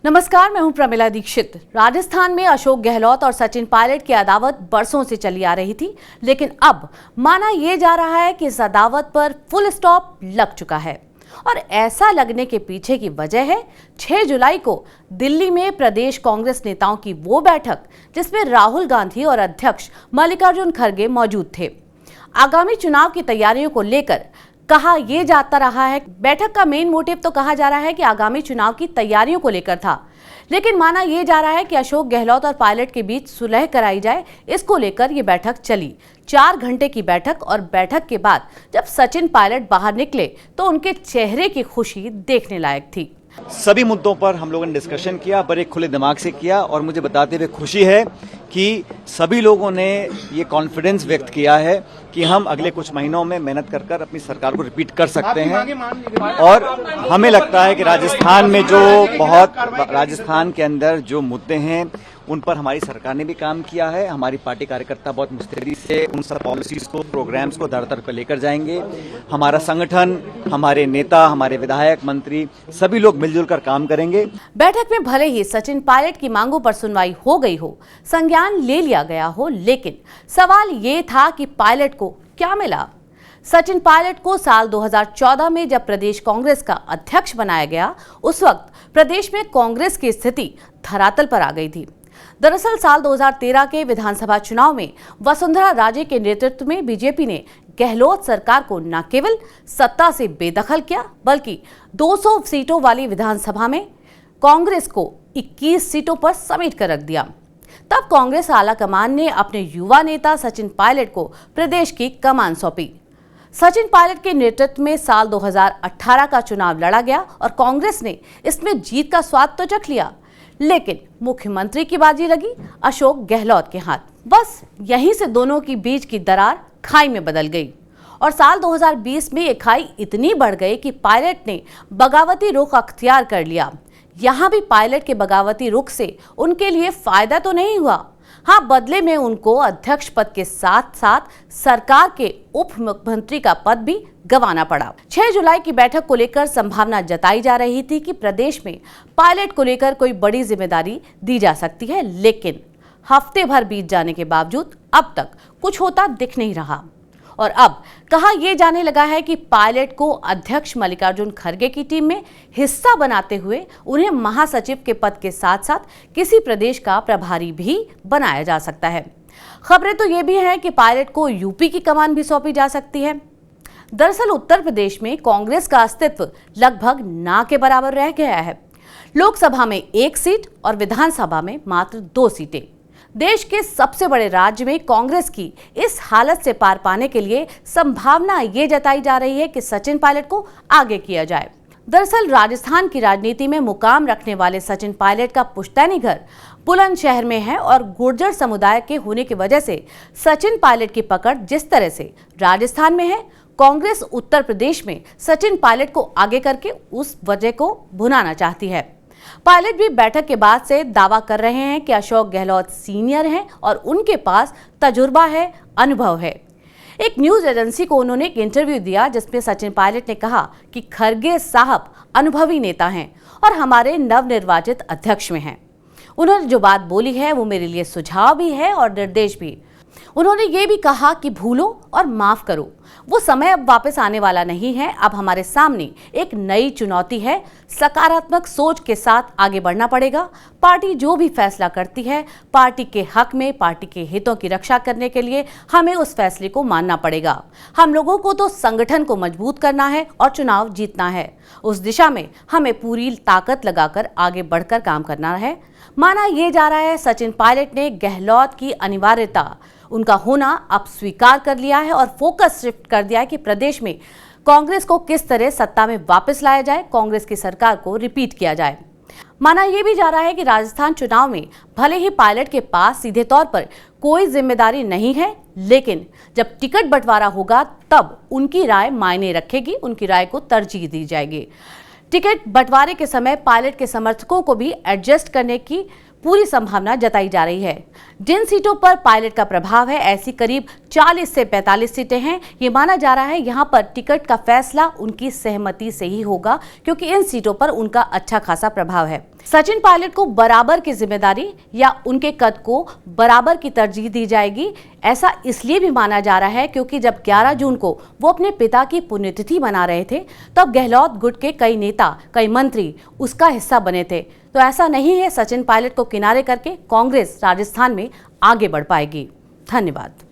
नमस्कार, मैं हूं प्रमिला दीक्षित। राजस्थान में अशोक गहलोत और सचिन पायलट की अदावत बरसों से चली आ रही थी, लेकिन अब माना यह जा रहा है कि इस अदावत पर फुल स्टॉप लग चुका है। और ऐसा लगने के पीछे की वजह है 6 जुलाई को दिल्ली में प्रदेश कांग्रेस नेताओं की वो बैठक जिसमें राहुल गांधी और अध्यक्ष मल्लिकार्जुन खड़गे मौजूद थे। आगामी चुनाव की तैयारियों को लेकर कहा यह जाता रहा है, बैठक का मेन मोटिव तो कहा जा रहा है कि आगामी चुनाव की तैयारियों को लेकर था, लेकिन माना यह जा रहा है कि अशोक गहलोत और पायलट के बीच सुलह कराई जाए, इसको लेकर यह बैठक चली। 4 घंटे की बैठक, और बैठक के बाद जब सचिन पायलट बाहर निकले तो उनके चेहरे की खुशी देखने लायक थी। सभी मुद्दों पर हम लोगों ने डिस्कशन किया, बड़े खुले दिमाग से किया, और मुझे बताते हुए खुशी है कि सभी लोगों ने ये कॉन्फिडेंस व्यक्त किया है कि हम अगले कुछ महीनों में मेहनत कर अपनी सरकार को रिपीट कर सकते हैं। और हमें लगता है कि राजस्थान के अंदर जो मुद्दे हैं उन पर हमारी सरकार ने भी काम किया है। हमारी पार्टी कार्यकर्ता बहुत मुस्तैदी से उन सब पॉलिसीज को, प्रोग्राम्स को दर पर लेकर जाएंगे। हमारा संगठन, हमारे नेता, हमारे विधायक, मंत्री, सभी लोग मिलजुल कर काम करेंगे। बैठक में भले ही सचिन पायलट की मांगों पर सुनवाई हो गई हो, संज्ञान ले लिया गया हो, लेकिन सवाल ये था कि पायलट को क्या मिला। सचिन पायलट को साल 2014 में जब प्रदेश कांग्रेस का अध्यक्ष बनाया गया, उस वक्त प्रदेश में कांग्रेस की स्थिति धरातल पर आ गई थी। दरअसल साल 2013 के विधानसभा चुनाव में वसुंधरा राजे के नेतृत्व में बीजेपी ने गहलोत सरकार को न केवल सत्ता से बेदखल किया, बल्कि 200 सीटों वाली विधानसभा में कांग्रेस को 21 सीटों पर समेट कर रख दिया। तब कांग्रेस आलाकमान ने अपने युवा नेता सचिन पायलट को प्रदेश की कमान सौंपी। सचिन पायलट के नेतृत्व में साल 2018 का चुनाव लड़ा गया और कांग्रेस ने इसमें जीत का स्वाद तो चख लिया, लेकिन मुख्यमंत्री की बाजी लगी अशोक गहलोत के हाथ। बस यहीं से दोनों की बीच की दरार खाई में बदल गई, और साल 2020 में ये खाई इतनी बढ़ गई कि पायलट ने बगावती रुख अख्तियार कर लिया। यहां भी पायलट के बगावती रुख से उनके लिए फायदा तो नहीं हुआ, हाँ, बदले में उनको अध्यक्ष पद के साथ साथ सरकार के उप मुख्यमंत्री का पद भी गंवाना पड़ा। 6 जुलाई की बैठक को लेकर संभावना जताई जा रही थी कि प्रदेश में पायलट को लेकर कोई बड़ी जिम्मेदारी दी जा सकती है, लेकिन हफ्ते भर बीत जाने के बावजूद अब तक कुछ होता दिख नहीं रहा। और अब कहा यह जाने लगा है कि पायलट को अध्यक्ष मल्लिकार्जुन खड़गे की टीम में हिस्सा बनाते हुए उन्हें महासचिव के पद के साथ साथ किसी प्रदेश का प्रभारी भी बनाया जा सकता है। खबरें तो ये भी हैं कि पायलट को यूपी की कमान भी सौंपी जा सकती है। दरअसल उत्तर प्रदेश में कांग्रेस का अस्तित्व लगभग ना के बराबर रह गया है। लोकसभा में 1 सीट और विधानसभा में मात्र 2 सीटें। देश के सबसे बड़े राज्य में कांग्रेस की इस हालत से पार पाने के लिए संभावना ये जताई जा रही है कि सचिन पायलट को आगे किया जाए। दरअसल राजस्थान की राजनीति में मुकाम रखने वाले सचिन पायलट का पुश्तैनी घर बुलंदशहर में है, और गुर्जर समुदाय के होने की वजह से सचिन पायलट की पकड़ जिस तरह से राजस्थान में है, कांग्रेस उत्तर प्रदेश में सचिन पायलट को आगे करके उस वजह को भुनाना चाहती है। पायलट भी बैठक के बाद से दावा कर रहे हैं कि अशोक गहलोत सीनियर हैं और उनके पास तजुर्बा है, अनुभव है। एक न्यूज एजेंसी को उन्होंने एक इंटरव्यू दिया जिसमें सचिन पायलट ने कहा कि खड़गे साहब अनुभवी नेता हैं और हमारे नवनिर्वाचित अध्यक्ष में हैं। उन्होंने जो बात बोली है वो मेरे लिए सुझाव भी है और निर्देश भी। उन्होंने ये भी कहा कि भूलो और माफ करो, वो समय अब वापस आने वाला नहीं है। अब हमारे सामने एक नई चुनौती है, सकारात्मक सोच के साथ आगे बढ़ना पड़ेगा। पार्टी जो भी फैसला करती है पार्टी के हक में, पार्टी के हितों की रक्षा करने के लिए हमें उस फैसले को मानना पड़ेगा। हम लोगों को तो संगठन को मजबूत करना है और चुनाव जीतना है। उस दिशा में हमें पूरी ताकत लगाकर आगे बढ़कर काम करना है। माना यह जा रहा है सचिन पायलट ने गहलोत की अनिवार्यता, उनका होना अब स्वीकार कर लिया है और फोकस शिफ्ट कर दिया है कि प्रदेश में कांग्रेस को किस तरह सत्ता में वापस लाया जाए, कांग्रेस की सरकार को रिपीट किया जाए। माना यह भी जा रहा है कि राजस्थान चुनाव में भले ही पायलट के पास सीधे तौर पर कोई जिम्मेदारी नहीं है, लेकिन जब टिकट बंटवारा होगा तब उनकी राय मायने रखेगी, उनकी राय को तरजीह दी जाएगी। टिकट बंटवारे के समय पायलट के समर्थकों को भी एडजस्ट करने की पूरी संभावना जताई जा रही है। जिन सीटों पर पायलट का प्रभाव है, ऐसी करीब 40 से 45 सीटें हैं। ये माना जा रहा है यहां पर टिकट का फैसला उनकी सहमति से ही होगा, क्योंकि इन सीटों पर उनका अच्छा खासा प्रभाव है। सचिन पायलट को बराबर की जिम्मेदारी या उनके कद को बराबर की तरजीह दी जाएगी। ऐसा इसलिए भी माना जा रहा है क्योंकि जब 11 जून को वो अपने पिता की पुण्यतिथि मना रहे थे, तब गहलोत गुट के कई नेता, कई मंत्री उसका हिस्सा बने थे। तो ऐसा नहीं है सचिन पायलट को किनारे करके कांग्रेस राजस्थान में आगे बढ़ पाएगी। धन्यवाद।